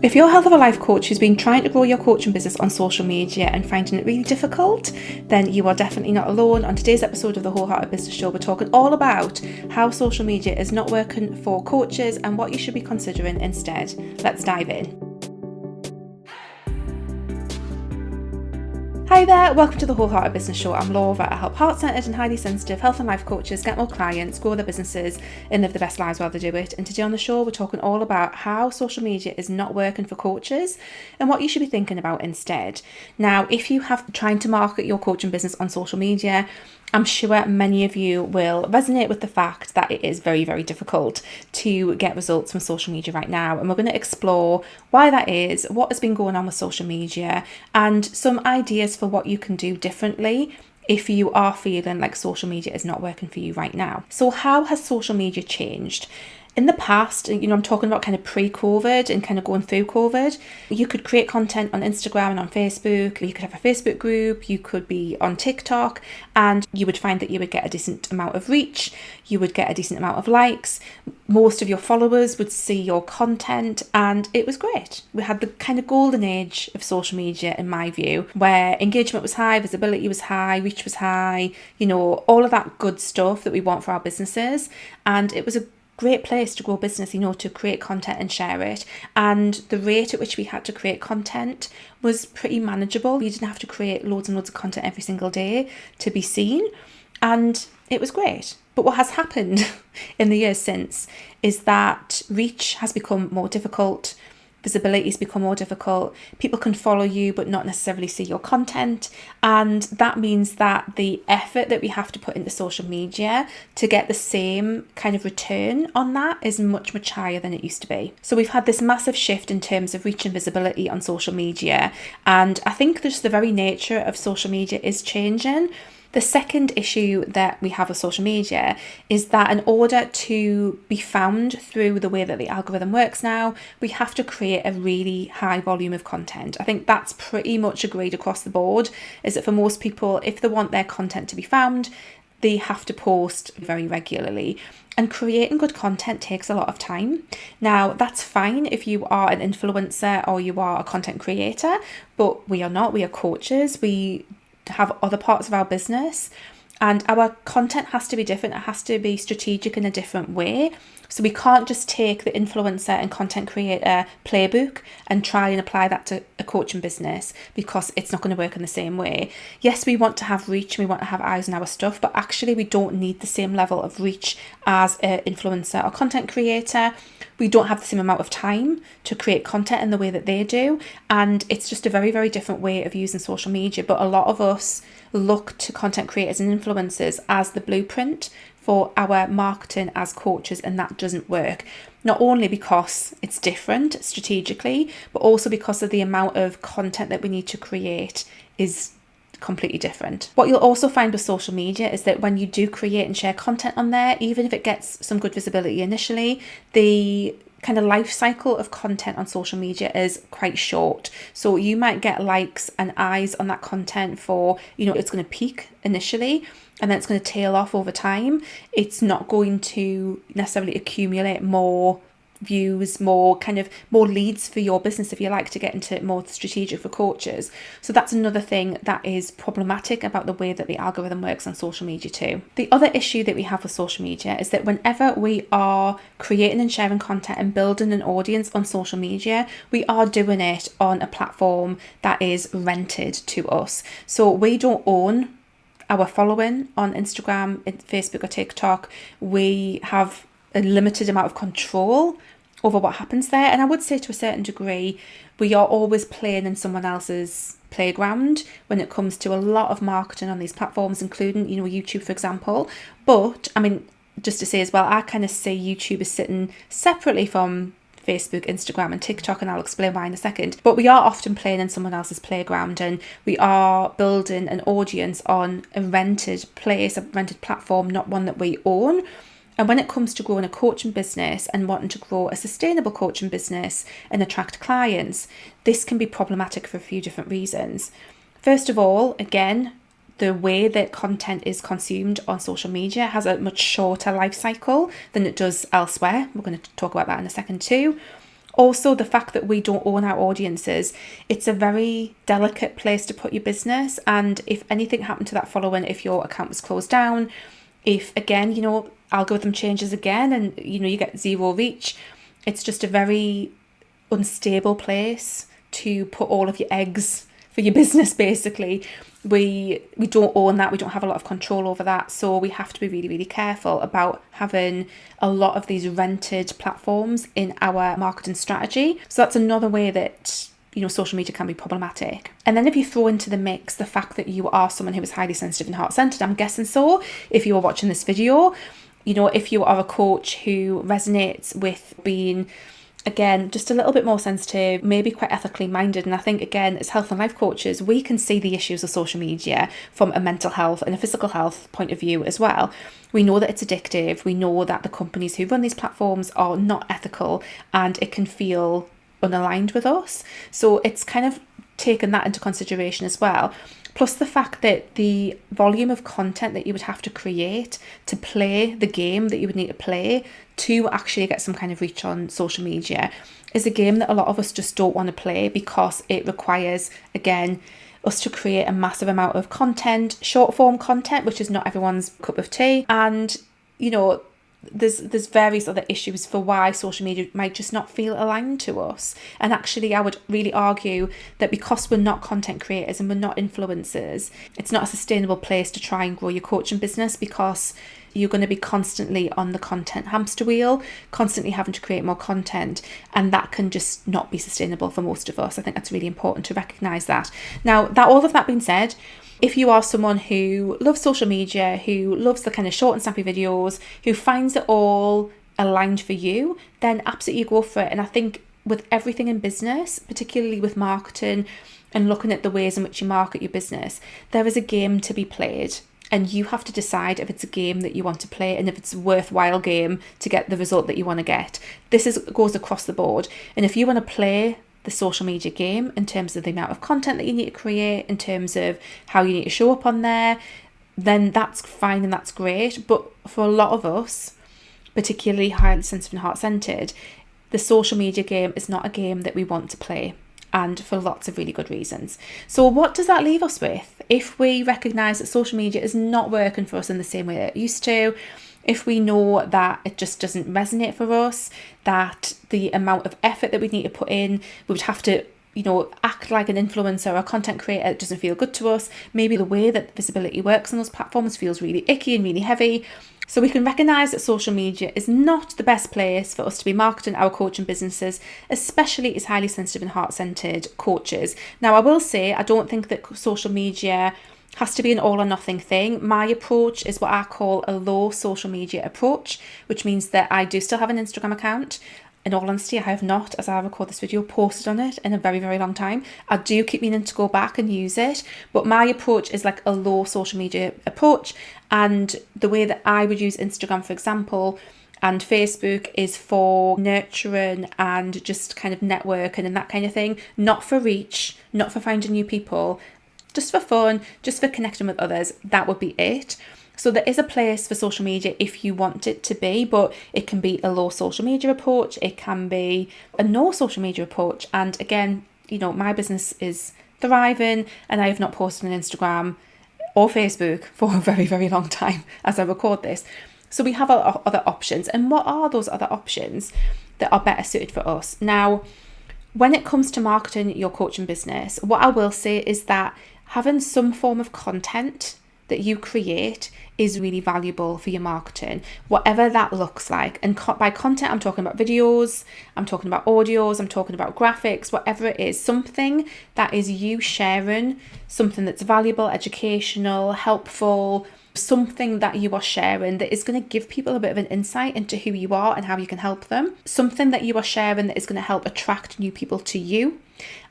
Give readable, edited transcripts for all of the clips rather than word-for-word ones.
If you're a health of a life coach who's been trying to grow your coaching business on social media and finding it really difficult, then you are definitely not alone. On today's episode of the Wholehearted Business Show, we're talking all about how social media is not working for coaches and what you should be considering instead. Let's dive in. Hi there, welcome to the Wholehearted Business Show. I'm Laura. I help heart-centered and highly sensitive health and life coaches get more clients, grow their businesses and live the best lives while they do it. And today on the show, we're talking all about how social media is not working for coaches and what you should be thinking about instead. Now, if you have trying to market your coaching business on social media, I'm sure many of you will resonate with the fact that it is very, very difficult to get results from social media right now. And we're going to explore why that is, what has been going on with social media, and some ideas for what you can do differently if you are feeling like social media is not working for you right now. So how has social media changed? In the past, I'm talking about kind of pre-COVID and kind of going through COVID, you could create content on Instagram and on Facebook. You could have a Facebook group, you could be on TikTok, and you would find that you would get a decent amount of reach, you would get a decent amount of likes, most of your followers would see your content, and it was great. We had the kind of golden age of social media, in my view, where engagement was high, visibility was high, reach was high, all of that good stuff that we want for our businesses, and it was a great place to grow business, to create content and share it. And the rate at which we had to create content was pretty manageable. You didn't have to create loads and loads of content every single day to be seen. And it was great. But what has happened in the years since is that reach has become more difficult. Visibility has become more difficult. People can follow you but not necessarily see your content, and that means that the effort that we have to put into social media to get the same kind of return on that is much, much higher than it used to be. So we've had this massive shift in terms of reach and visibility on social media, and I think just the very nature of social media is changing. The second issue that we have with social media is that in order to be found through the way that the algorithm works now, we have to create a really high volume of content. I think that's pretty much agreed across the board, is that for most people, if they want their content to be found, they have to post very regularly. And creating good content takes a lot of time. Now, that's fine if you are an influencer or you are a content creator, but we are not. We are coaches. We have other parts of our business, and our content has to be different. It has to be strategic in a different way. So we can't just take the influencer and content creator playbook and try and apply that to a coaching business, because it's not going to work in the same way. Yes, we want to have reach and we want to have eyes on our stuff, but actually we don't need the same level of reach as an influencer or content creator. We don't have the same amount of time to create content in the way that they do. And it's just a very, very different way of using social media. But a lot of us look to content creators and influencers as the blueprint for our marketing as coaches, and that doesn't work. Not only because it's different strategically, but also because of the amount of content that we need to create is completely different. What you'll also find with social media is that when you do create and share content on there, even if it gets some good visibility initially, the kind of life cycle of content on social media is quite short. So you might get likes and eyes on that content for, it's going to peak initially and then it's going to tail off over time. It's not going to necessarily accumulate more views, more leads for your business, if you like to get into more strategic for coaches. So that's another thing that is problematic about the way that the algorithm works on social media too. The other issue that we have with social media is that whenever we are creating and sharing content and building an audience on social media, we are doing it on a platform that is rented to us. So we don't own our following on Instagram, Facebook or TikTok. We have a limited amount of control over what happens there. And I would say to a certain degree, we are always playing in someone else's playground when it comes to a lot of marketing on these platforms, including, YouTube, for example. But just to say as well, I kind of see YouTube as sitting separately from Facebook, Instagram and TikTok, and I'll explain why in a second. But we are often playing in someone else's playground, and we are building an audience on a rented place, a rented platform, not one that we own. And when it comes to growing a coaching business and wanting to grow a sustainable coaching business and attract clients, this can be problematic for a few different reasons. First of all, again, the way that content is consumed on social media has a much shorter life cycle than it does elsewhere. We're going to talk about that in a second too. Also, the fact that we don't own our audiences, it's a very delicate place to put your business. And if anything happened to that following, if your account was closed down, if again, algorithm changes again and, you get zero reach, it's just a very unstable place to put all of your eggs for your business, basically. We don't own that. We don't have a lot of control over that. So we have to be really, really careful about having a lot of these rented platforms in our marketing strategy. So that's another way that, social media can be problematic. And then if you throw into the mix the fact that you are someone who is highly sensitive and heart-centered, I'm guessing so, if you are watching this video, if you are a coach who resonates with being, again, just a little bit more sensitive, maybe quite ethically minded. And I think, again, as health and life coaches, we can see the issues of social media from a mental health and a physical health point of view as well. We know that it's addictive. We know that the companies who run these platforms are not ethical, and it can feel unaligned with us. So it's kind of taken that into consideration as well. Plus the fact that the volume of content that you would have to create to play the game that you would need to play to actually get some kind of reach on social media is a game that a lot of us just don't want to play, because it requires, again, us to create a massive amount of content, short form content, which is not everyone's cup of tea. And, there's various other issues for why social media might just not feel aligned to us. And actually, I would really argue that because we're not content creators and we're not influencers, it's not a sustainable place to try and grow your coaching business, because you're going to be constantly on the content hamster wheel, constantly having to create more content, and that can just not be sustainable for most of us. I think that's really important to recognise that. Now, all of that being said, if you are someone who loves social media, who loves the kind of short and snappy videos, who finds it all aligned for you, then absolutely go for it. And I think with everything in business, particularly with marketing and looking at the ways in which you market your business, there is a game to be played. And you have to decide if it's a game that you want to play and if it's a worthwhile game to get the result that you want to get. This goes across the board. And if you want to play the social media game in terms of the amount of content that you need to create, in terms of how you need to show up on there, then that's fine and that's great. But for a lot of us, particularly highly sensitive and heart-centered, the social media game is not a game that we want to play, and for lots of really good reasons. So what does that leave us with? If we recognise that social media is not working for us in the same way that it used to, if we know that it just doesn't resonate for us, that the amount of effort that we need to put in, we would have to, act like an influencer or a content creator, it doesn't feel good to us. Maybe the way that visibility works on those platforms feels really icky and really heavy. So we can recognise that social media is not the best place for us to be marketing our coaching businesses, especially as highly sensitive and heart-centered coaches. Now, I will say, I don't think that social media has to be an all or nothing thing. My approach is what I call a low social media approach, which means that I do still have an Instagram account. In all honesty, I have not, as I record this video, posted on it in a very, very long time. I do keep meaning to go back and use it, but my approach is like a low social media approach. And the way that I would use Instagram, for example, and Facebook is for nurturing and just kind of networking and that kind of thing, not for reach, not for finding new people, just for fun, just for connecting with others. That would be it. So there is a place for social media if you want it to be, but it can be a low social media approach. It can be a no social media approach. And again, my business is thriving and I have not posted on Instagram or Facebook for a very, very long time as I record this. So we have other options. And what are those other options that are better suited for us? Now, when it comes to marketing your coaching business, what I will say is that having some form of content that you create is really valuable for your marketing, whatever that looks like. And by content, I'm talking about videos, I'm talking about audios, I'm talking about graphics, whatever it is, something that is you sharing, something that's valuable, educational, helpful, something that you are sharing that is going to give people a bit of an insight into who you are and how you can help them, something that you are sharing that is going to help attract new people to you.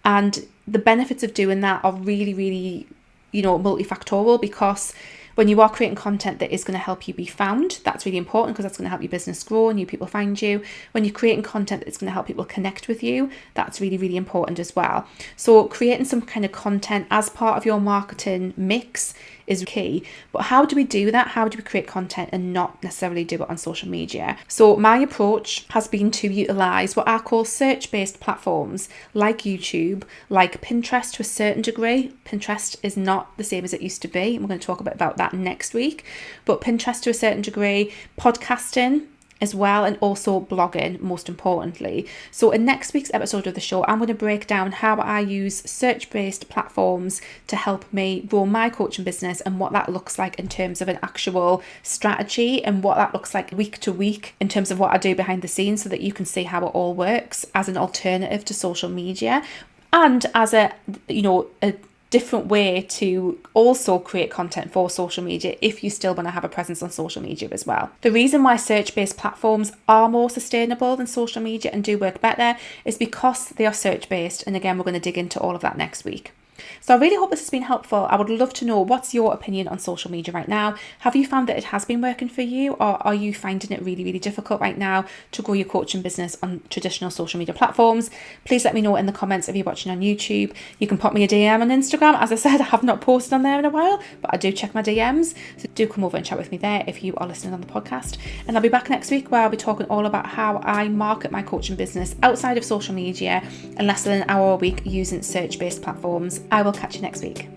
And the benefits of doing that are really, really, multifactorial, because When you are creating content that is going to help you be found, that's really important because that's going to help your business grow and new people find you. When you're creating content that's going to help people connect with you, that's really, really important as well. So creating some kind of content as part of your marketing mix is key. But how do we do that? How do we create content and not necessarily do it on social media? So my approach has been to utilize what I call search-based platforms like YouTube, like Pinterest to a certain degree. Pinterest is not the same as it used to be. We're going to talk a bit about that next week. But Pinterest to a certain degree, podcasting as well, and also blogging, most importantly. So in next week's episode of the show, I'm going to break down how I use search-based platforms to help me grow my coaching business and what that looks like in terms of an actual strategy and what that looks like week to week in terms of what I do behind the scenes, so that you can see how it all works as an alternative to social media and as a different way to also create content for social media if you still want to have a presence on social media as well. The reason why search-based platforms are more sustainable than social media and do work better is because they are search-based. And again, we're going to dig into all of that next week. So I really hope this has been helpful. I would love to know, what's your opinion on social media right now? Have you found that it has been working for you, or are you finding it really, really difficult right now to grow your coaching business on traditional social media platforms? Please let me know in the comments if you're watching on YouTube. You can pop me a DM on Instagram. As I said, I have not posted on there in a while, but I do check my DMs. So do come over and chat with me there if you are listening on the podcast. And I'll be back next week where I'll be talking all about how I market my coaching business outside of social media in less than an hour a week using search-based platforms. I will catch you next week.